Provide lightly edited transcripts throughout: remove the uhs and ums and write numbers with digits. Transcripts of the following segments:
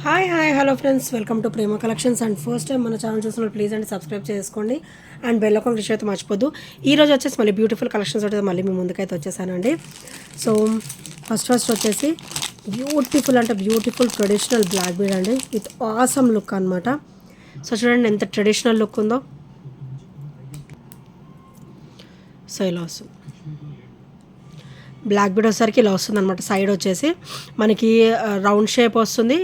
Hi hello friends, welcome to Prema collections. And first time మన channel చూస్తున్నారు please అండి subscribe చేసుకోండి and bell icon click అయితే మర్చిపోద్దు. ఈ రోజు వచ్చేసి మళ్ళీ బ్యూటిఫుల్ కలెక్షన్స్ అయితే మళ్ళీ మీ ముందుకైతే వచ్చేసానండి. సో ఫస్ట్ వచ్చేసి బ్యూటిఫుల్ ట్రెడిషనల్ బ్లాక్ బీడ్ అండి విత్ ఆసమ్ లుక్ అనమాట. సో చూడండి ఎంత ట్రెడిషనల్ లుక్ ఉందో. సో ఇలా వస్తుంది బ్లాక్ బీడ్ వచ్చేసరికి ఇలా వస్తుంది అనమాట. సైడ్ వచ్చేసి మనకి రౌండ్ షేప్ వస్తుంది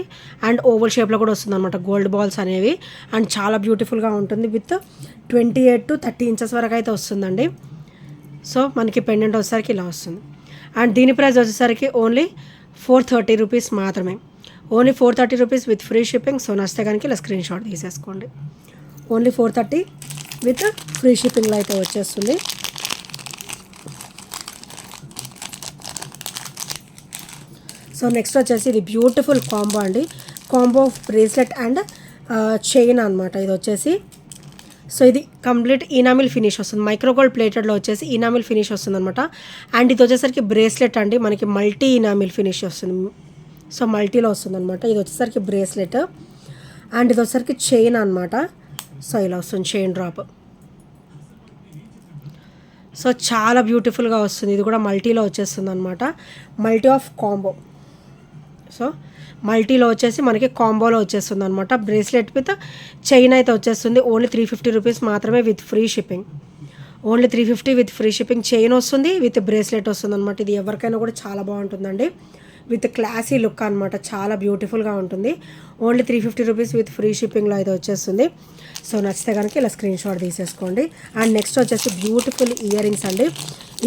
అండ్ ఓవల్ షేప్లో కూడా వస్తుంది అనమాట, గోల్డ్ బాల్స్ అనేవి. అండ్ చాలా బ్యూటిఫుల్గా ఉంటుంది. విత్ 28 to 30 inches వరకు అయితే వస్తుందండి. సో మనకి పెండెంట్ వచ్చేసరికి ఇలా వస్తుంది. అండ్ దీని ప్రైస్ వచ్చేసరికి ఓన్లీ 430 రూపీస్ మాత్రమే. Only 430 rupees with free shipping. So నచ్చితే కనుక ఇలా స్క్రీన్ షాట్ తీసేసుకోండి. ఓన్లీ 430 విత్ ఫ్రీ షిప్పింగ్లో అయితే వచ్చేస్తుంది. సో నెక్స్ట్ వచ్చేసి ఇది బ్యూటిఫుల్ కాంబో అండి. Combo of bracelet and chain అనమాట ఇది వచ్చేసి. సో ఇది కంప్లీట్ ఇనామిల్ ఫినిష్ వస్తుంది. మైక్రోగోల్డ్ ప్లేటెడ్లో వచ్చేసి ఇనామిల్ ఫినిష్ వస్తుంది అనమాట. అండ్ ఇది వచ్చేసరికి బ్రేస్లెట్ అండి, మనకి మల్టీ ఇనామిల్ ఫినిష్ వస్తుంది. సో మల్టీలో వస్తుంది అనమాట. ఇది వచ్చేసరికి బ్రేస్లెట్ అండ్ ఇది వచ్చేసరికి చైన్ అనమాట. సో ఇలా వస్తుంది చైన్ డ్రాప్. సో చాలా బ్యూటిఫుల్గా వస్తుంది. ఇది కూడా మల్టీలో వచ్చేస్తుంది అనమాట. Multi of combo. సో మల్టీలో వచ్చేసి మనకి కాంబోలో వచ్చేస్తుంది అనమాట. బ్రేస్లెట్ విత్ చైన్ అయితే వచ్చేస్తుంది. ఓన్లీ 350 రూపీస్ మాత్రమే with free shipping. Only 350 with free shipping. Chain వస్తుంది విత్ బ్రేస్లెట్ వస్తుంది అనమాట. ఇది ఎవరికైనా కూడా చాలా బాగుంటుందండి. విత్ క్లాసీ లుక్ అనమాట, చాలా బ్యూటిఫుల్గా ఉంటుంది. ఓన్లీ 350 రూపీస్ విత్ ఫ్రీ షిప్పింగ్లో అయితే వచ్చేస్తుంది. సో నచ్చితే కనుక ఇలా స్క్రీన్ షాట్ తీసేసుకోండి. అండ్ నెక్స్ట్ వచ్చేసి బ్యూటిఫుల్ ఇయర్ రింగ్స్ అండి.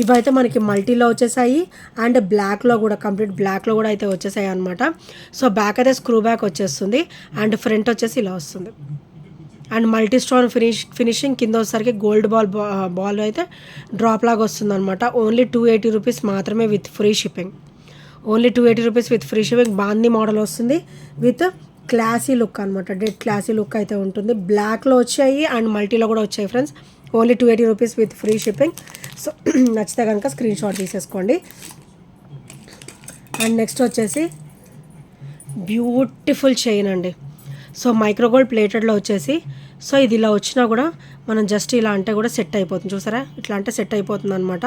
ఇవైతే మనకి మల్టీలో వచ్చేసాయి అండ్ బ్లాక్లో కూడా, కంప్లీట్ బ్లాక్లో కూడా అయితే వచ్చేసాయి అనమాట. సో బ్యాక్ అయితే స్క్రూ బ్యాక్ వచ్చేస్తుంది అండ్ ఫ్రంట్ వచ్చేసి ఇలా వస్తుంది. అండ్ మల్టీ స్టోన్ ఫినిషింగ్ కింద వచ్చేసరికి గోల్డ్ బాల్ అయితే డ్రాప్ లాగా వస్తుంది అనమాట. ఓన్లీ 280 రూపీస్ మాత్రమే with free shipping. Only 280 rupees with free shipping. బాందీ మోడల్ వస్తుంది విత్ క్లాసీ లుక్ అనమాట. డెడ్ క్లాసీ లుక్ అయితే ఉంటుంది. బ్లాక్లో వచ్చాయి అండ్ మల్టీలో కూడా వచ్చాయి friends. Only 280 rupees with free shipping. So నచ్చితే కనుక స్క్రీన్ షాట్ తీసేసుకోండి. అండ్ నెక్స్ట్ వచ్చేసి బ్యూటిఫుల్ చైన్ అండి. సో మైక్రోగోల్డ్ ప్లేటెడ్లో వచ్చేసి, సో ఇది ఇలా వచ్చినా కూడా మనం జస్ట్ ఇలా అంటే కూడా సెట్ అయిపోతుంది. చూసారా, ఇట్లా అంటే సెట్ అయిపోతుంది అనమాట.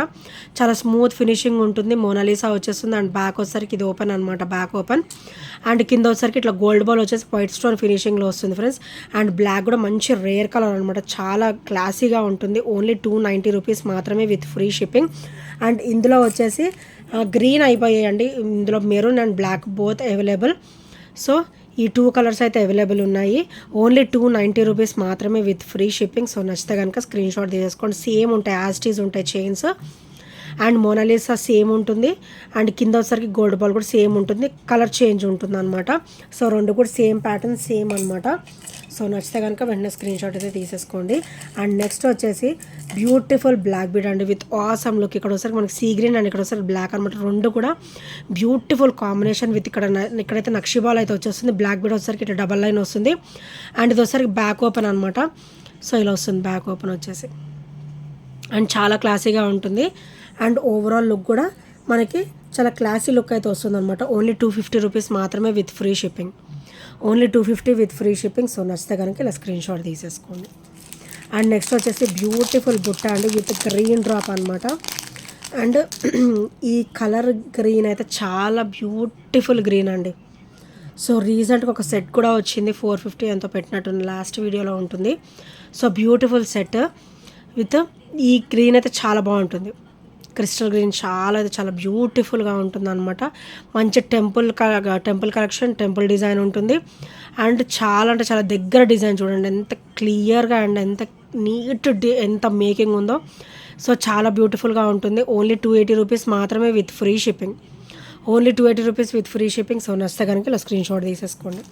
చాలా స్మూత్ ఫినిషింగ్ ఉంటుంది. మోనాలిసా వచ్చేస్తుంది. అండ్ బ్యాక్ వచ్చేసరికి ఇది ఓపెన్ అనమాట, బ్యాక్ ఓపెన్. అండ్ కింద వచ్చేసరికి ఇట్లా గోల్డ్ బాల్ వచ్చేసి వైట్ స్టోన్ ఫినిషింగ్లో వస్తుంది ఫ్రెండ్స్. అండ్ బ్లాక్ కూడా మంచి రేర్ కలర్ అనమాట, చాలా క్లాసీగా ఉంటుంది. ఓన్లీ 290 రూపీస్ మాత్రమే విత్ ఫ్రీ షిప్పింగ్. అండ్ ఇందులో వచ్చేసి గ్రీన్ అయిపోయాయండి. ఇందులో maroon and black both available. So ఈ 2 కలర్స్ అయితే అవైలబుల్ ఉన్నాయి. ఓన్లీ 290 రూపీస్ మాత్రమే విత్ ఫ్రీ షిప్పింగ్. సో నచ్చితే కనుక స్క్రీన్ షాట్ తీసేసుకోండి. సేమ్ ఉంటాయి, యాస్టీస్ ఉంటాయి చైన్స్. అండ్ మోనాలిసా సేమ్ ఉంటుంది. అండ్ కింద వచ్చేసరికి గోల్డ్ బాల్ కూడా సేమ్ ఉంటుంది. కలర్ చేంజ్ ఉంటుంది అనమాట. సో రెండు కూడా సేమ్ ప్యాటర్న్, సేమ్ అనమాట. సో నచ్చితే కనుక వెంటనే స్క్రీన్ షాట్ అయితే తీసేసుకోండి. అండ్ నెక్స్ట్ వచ్చేసి బ్యూటిఫుల్ బ్లాక్ బీడ్ అండి విత్ ఆసమ్ లుక్. ఇక్కడ వచ్చేసరికి మనకి సీ గ్రీన్ అండ్ ఇక్కడ వచ్చేసరికి బ్లాక్ అనమాట. రెండు కూడా బ్యూటిఫుల్ కాంబినేషన్ విత్ ఇక్కడైతే నక్షిబాల్ అయితే వచ్చేస్తుంది. బ్లాక్ బీడ్ వచ్చేసరికి ఇట్లా డబల్ లైన్ వస్తుంది. అండ్ ఇది వచ్చేసరికి బ్యాక్ ఓపెన్ అనమాట. సో ఇలా వస్తుంది బ్యాక్ ఓపెన్ వచ్చేసి. అండ్ చాలా క్లాసీగా ఉంటుంది. అండ్ ఓవరాల్ లుక్ కూడా మనకి చాలా క్లాసీ లుక్ అయితే వస్తుంది అనమాట. ఓన్లీ 250 రూపీస్ మాత్రమే with free shipping. Only 250 with free shipping. So నచ్చితే కనుక ఇలా స్క్రీన్ షాట్ తీసేసుకోండి. అండ్ నెక్స్ట్ వచ్చేసి బ్యూటిఫుల్ బుట్ట అండి విత్ గ్రీన్ డ్రాప్ అనమాట. అండ్ ఈ కలర్ గ్రీన్ అయితే చాలా బ్యూటిఫుల్ గ్రీన్ అండి. సో రీసెంట్గా ఒక సెట్ కూడా వచ్చింది, 450 ఎంతో పెట్టినట్టుంది, లాస్ట్ వీడియోలో ఉంటుంది. సో బ్యూటిఫుల్ సెట్ విత్ ఈ గ్రీన్ అయితే చాలా బాగుంటుంది. క్రిస్టల్ గ్రీన్ చాలా బ్యూటిఫుల్గా ఉంటుంది అనమాట. మంచి టెంపుల్ కలెక్షన్, టెంపుల్ డిజైన్ ఉంటుంది. అండ్ చాలా అంటే చాలా దగ్గర డిజైన్ చూడండి, ఎంత క్లియర్గా అండ్ ఎంత నీట్ ఎంత మేకింగ్ ఉందో. సో చాలా బ్యూటిఫుల్గా ఉంటుంది. ఓన్లీ 280 రూపీస్ మాత్రమే with free shipping. Only 280 rupees with free shipping. So నచ్చితే కనుక ఇలా స్క్రీన్ షాట్ తీసేసుకోండి.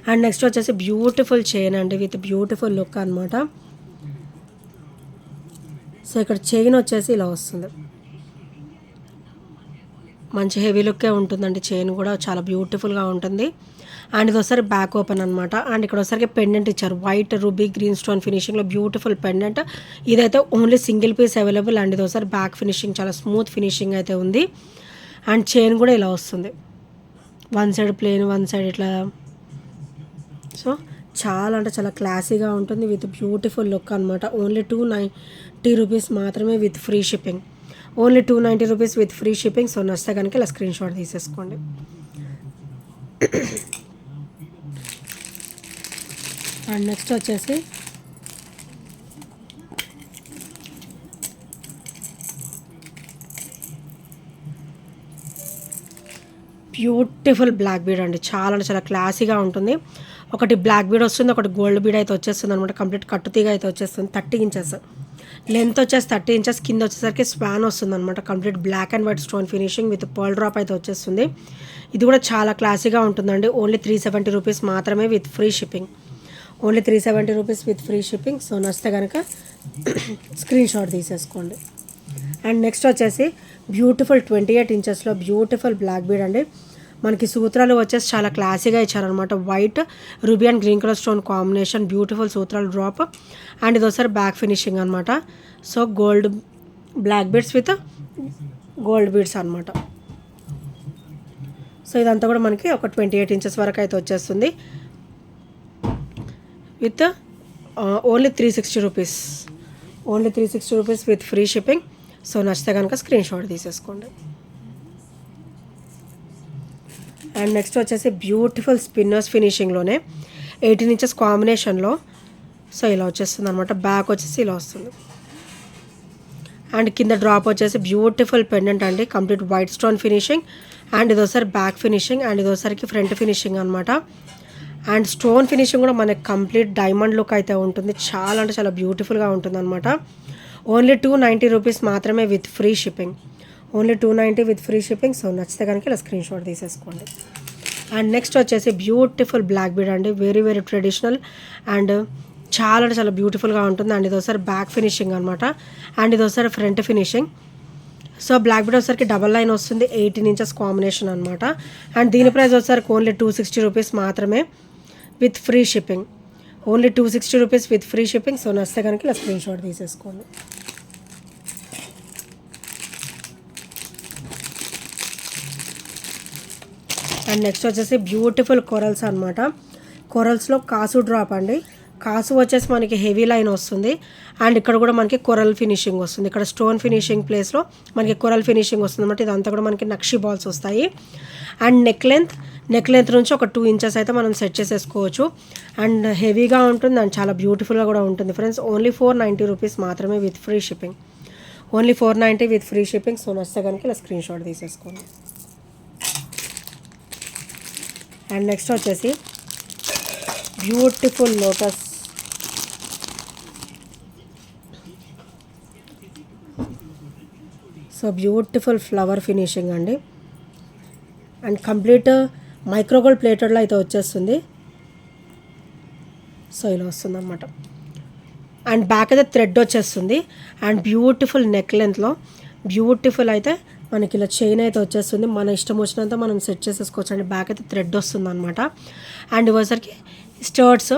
అండ్ నెక్స్ట్ వచ్చేసి బ్యూటిఫుల్ చైన్ అండి విత్ బ్యూటిఫుల్ లుక్ అనమాట. సో ఇక్కడ చైన్ వచ్చేసి ఇలా వస్తుంది. మంచి హెవీ లుక్కే ఉంటుందండి. చైన్ కూడా చాలా బ్యూటిఫుల్గా ఉంటుంది. అండ్ ఇది ఒకసారి బ్యాక్ ఓపెన్ అనమాట. అండ్ ఇక్కడ ఒకసారి పెండెంట్ ఇచ్చారు, వైట్ రూబీ గ్రీన్ స్టోన్ ఫినిషింగ్లో బ్యూటిఫుల్ పెండెంట్. ఇదైతే only single piece available. And ఇది ఒకసారి బ్యాక్ ఫినిషింగ్ చాలా స్మూత్ ఫినిషింగ్ అయితే ఉంది. అండ్ చైన్ కూడా ఇలా వస్తుంది. One side plain, one side ఇట్లా. సో చాలా అంటే చాలా క్లాసీగా ఉంటుంది విత్ బ్యూటిఫుల్ లుక్ అనమాట. ఓన్లీ 290 రూపీస్ మాత్రమే with free shipping. Only 290 rupees with free shipping. So నచ్చితే కనుక ఇలా స్క్రీన్ షాట్ తీసేసుకోండి. అండ్ నెక్స్ట్ వచ్చేసి బ్యూటిఫుల్ బ్లాక్ బీడ్ అండి. చాలా అంటే చాలా క్లాసీగా ఉంటుంది. ఒకటి బ్లాక్ బీడ్ వస్తుంది, ఒకటి గోల్డ్ బీడ్ అయితే వచ్చేస్తుంది అనమాట. కంప్లీట్ కట్టుతీగ అయితే వచ్చేస్తుంది. 30 ఇంచెస్ లెంత్ వచ్చేసి 30 ఇంచెస్, కింద వచ్చేసరికి స్పాన్ వస్తుంది అనమాట. Complete black and white stone finishing with pearl drop అయితే వచ్చేస్తుంది. ఇది కూడా చాలా క్లాసీగా ఉంటుందండి. ఓన్లీ 370 రూపీస్ మాత్రమే with free shipping. Only 370 rupees with free shipping. So నచ్చితే కనుక స్క్రీన్ షాట్ తీసేసుకోండి. అండ్ నెక్స్ట్ వచ్చేసి బ్యూటిఫుల్ 28 ఇంచెస్లో బ్యూటిఫుల్ బ్లాక్ బీడ్ అండి. మనకి సూత్రాలు వచ్చేసి చాలా క్లాసీగా ఇచ్చారనమాట. White ruby and green colour stone combination, beautiful సూత్రాలు డ్రాప్. అండ్ ఇది ఒకసారి బ్యాక్ ఫినిషింగ్ అనమాట. So gold black beads with gold beads అనమాట. సో ఇదంతా కూడా మనకి ఒక 28 ఇంచెస్ వరకు అయితే వచ్చేస్తుంది with only 360 rupees. Only 360 rupees with free shipping. So నచ్చితే కనుక స్క్రీన్ షాట్ తీసేసుకోండి. అండ్ నెక్స్ట్ వచ్చేసి బ్యూటిఫుల్ స్పిన్నర్స్ ఫినిషింగ్లోనే 18 ఇంచెస్ కాంబినేషన్లో. సో ఇలా వచ్చేస్తుంది అనమాట. బ్యాక్ వచ్చేసి ఇలా వస్తుంది. అండ్ కింద డ్రాప్ వచ్చేసి బ్యూటిఫుల్ పెండెంట్ అండి. Complete white stone finishing. And ఇదోసారి బ్యాక్ ఫినిషింగ్, అండ్ ఇదోసారికి ఫ్రంట్ ఫినిషింగ్ అనమాట. అండ్ స్టోన్ ఫినిషింగ్ కూడా మనకి కంప్లీట్ డైమండ్ లుక్ అయితే ఉంటుంది. చాలా అంటే చాలా బ్యూటిఫుల్గా ఉంటుంది అనమాట. ఓన్లీ 290 రూపీస్ మాత్రమే with free shipping. Only 290 with free shipping. So నచ్చితే కనుక ఇలా స్క్రీన్ షాట్ తీసేసుకోండి. అండ్ నెక్స్ట్ వచ్చేసి బ్యూటిఫుల్ బ్లాక్ బీడ్ అండి. వెరీ వెరీ ట్రెడిషనల్ అండ్ చాలా అంటే చాలా బ్యూటిఫుల్గా ఉంటుంది. అండ్ ఇదోసారి బ్యాక్ ఫినిషింగ్ అనమాట. అండ్ ఇదోసారి front finishing. So black bead వచ్చేసరికి డబల్ లైన్ వస్తుంది, 18 ఇంచెస్ కాంబినేషన్ అనమాట. అండ్ దీని ప్రైస్ వచ్చేసరికి ఓన్లీ 260 రూపీస్ మాత్రమే with free shipping. Only 260 rupees with free shipping. So నచ్చితే కనుక ఇలా స్క్రీన్ షాట్ తీసేసుకోండి. అండ్ నెక్స్ట్ వచ్చేసి బ్యూటిఫుల్ కొరల్స్ అనమాట. కొరల్స్లో కాసు డ్రాప్ అండి. కాసు వచ్చేసి మనకి హెవీ లైన్ వస్తుంది. అండ్ ఇక్కడ కూడా మనకి కొరల్ ఫినిషింగ్ వస్తుంది. ఇక్కడ స్టోన్ ఫినిషింగ్ ప్లేస్లో మనకి కొరల్ ఫినిషింగ్ వస్తుంది అనమాట. ఇదంతా కూడా మనకి నక్షి బాల్స్ వస్తాయి. అండ్ నెక్ లెంత్ నుంచి ఒక 2 ఇంచెస్ అయితే మనం సెట్ చేసేసుకోవచ్చు. అండ్ హెవీగా ఉంటుంది అండ్ చాలా బ్యూటిఫుల్గా కూడా ఉంటుంది ఫ్రెండ్స్. ఓన్లీ 490 రూపీస్ మాత్రమే with free shipping. Only 490 with free shipping. So నచ్చితే కనుక ఇలా స్క్రీన్ షాట్ తీసేసుకోండి. అండ్ నెక్స్ట్ వచ్చేసి beautiful lotus. So beautiful flower finishing అండి. అండ్ కంప్లీట్ మైక్రోగోల్డ్ ప్లేటెడ్లో అయితే వచ్చేస్తుంది. సో ఇలా వస్తుంది అనమాట. అండ్ బ్యాక్ అయితే థ్రెడ్ వచ్చేస్తుంది. అండ్ బ్యూటిఫుల్ నెక్ లెంత్లో బ్యూటిఫుల్ అయితే మనకి ఇలా చైన్ అయితే వచ్చేస్తుంది. మన ఇష్టం వచ్చినంత మనం సెట్ చేసేసుకోవచ్చు అండి. బ్యాక్ అయితే థ్రెడ్ వస్తుంది అనమాట. అండ్ ఇవ్వసరికి studs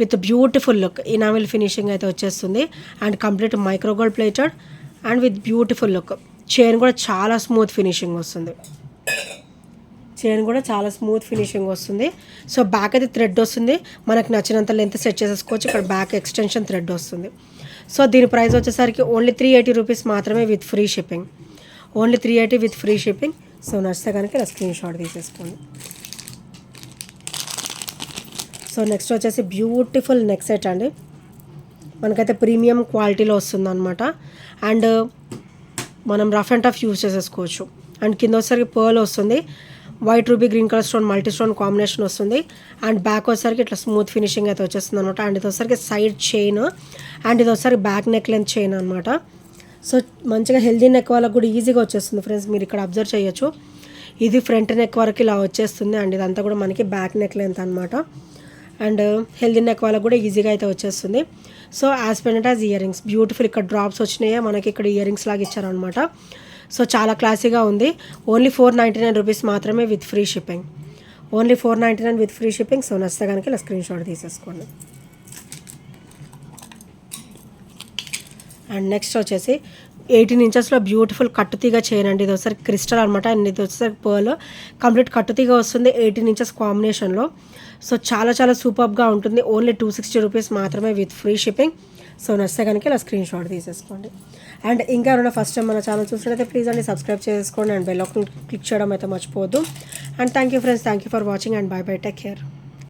with beautiful look enamel finishing అయితే వచ్చేస్తుంది. And complete micro gold plated and with beautiful look. Chain కూడా చాలా స్మూత్ ఫినిషింగ్ వస్తుంది. సో బ్యాక్ అయితే థ్రెడ్ వస్తుంది. మనకు నచ్చినంత లెంత్ సెట్ చేసేసుకోవచ్చు. ఇక్కడ బ్యాక్ ఎక్స్టెన్షన్ థ్రెడ్ వస్తుంది. సో దీని ప్రైస్ వచ్చేసరికి ఓన్లీ 380 రూపీస్ మాత్రమే with free shipping. Only 380 with free shipping. So నచ్చితే కనుక ఇలా స్క్రీన్ షాట్ తీసేసుకోండి. సో నెక్స్ట్ వచ్చేసి బ్యూటిఫుల్ నెక్ సెట్ అండి. మనకైతే ప్రీమియం క్వాలిటీలో వస్తుంది అనమాట. అండ్ మనం రఫ్ అండ్ టఫ్ యూజ్ చేసేసుకోవచ్చు. అండ్ కింద వచ్చేసరికి పర్ల్ వస్తుంది. White ruby green colour stone multi stone combination వస్తుంది. అండ్ బ్యాక్ వచ్చేసరికి ఇట్లా స్మూత్ ఫినిషింగ్ అయితే వచ్చేస్తుంది అనమాట. అండ్ ఇది వచ్చేసరికి సైడ్ చైన్. అండ్ ఇది వచ్చేసరికి బ్యాక్ నెక్ లెంత్ చైన్ అనమాట. సో మంచిగా హెల్దీ నెక్ వాళ్ళకి కూడా ఈజీగా వచ్చేస్తుంది ఫ్రెండ్స్. మీరు ఇక్కడ అబ్జర్వ్ చేయొచ్చు. ఇది ఫ్రంట్ నెక్ వరకు ఇలా వచ్చేస్తుంది. అండ్ ఇదంతా కూడా మనకి బ్యాక్ నెక్ లెంత్ అనమాట. అండ్ హెల్దీ నెక్ వాళ్ళకి కూడా ఈజీగా అయితే వచ్చేస్తుంది. So as pendant as ear rings beautiful. ఇక్కడ డ్రాప్స్ వచ్చినాయి మనకి, ఇక్కడ ఇయర్ రింగ్స్ లాగా ఇచ్చారనమాట. సో చాలా క్లాసీగా ఉంది. ఓన్లీ 499 రూపీస్ మాత్రమే with free shipping. Only 499 with free shipping. So నచ్చితే కనుక ఇలా స్క్రీన్ షాట్ తీసేసుకోండి. అండ్ నెక్స్ట్ వచ్చేసి 18 ఇంచెస్లో బ్యూటిఫుల్ కట్టుతీగ చైన్ అండి. ఇది ఒకసారి క్రిస్టల్ అనమాట అండ్ ఇది వచ్చేసరికి పర్ల్ కంప్లీట్ కట్టుతీగ వస్తుంది 18 ఇంచెస్ కాంబినేషన్లో. సో చాలా చాలా సూపర్గా ఉంటుంది. ఓన్లీ 260 రూపీస్ మాత్రమే విత్ ఫ్రీ షిప్పింగ్. సో నచ్చితే కనుక ఇలా స్క్రీన్ షాట్ తీసేసుకోండి. అండ్ ఇంకా ఎవరైనా ఫస్ట్ టైం మన ఛానల్ చూసినట్లయితే ప్లీజ్ అండి సబ్స్క్రైబ్ చేసుకోండి అండ్ బెల్ ఐకాన్ క్లిక్ చేయడం అయితే మర్చిపోవద్దు. And thank you friends, thank you for watching and by by, take care.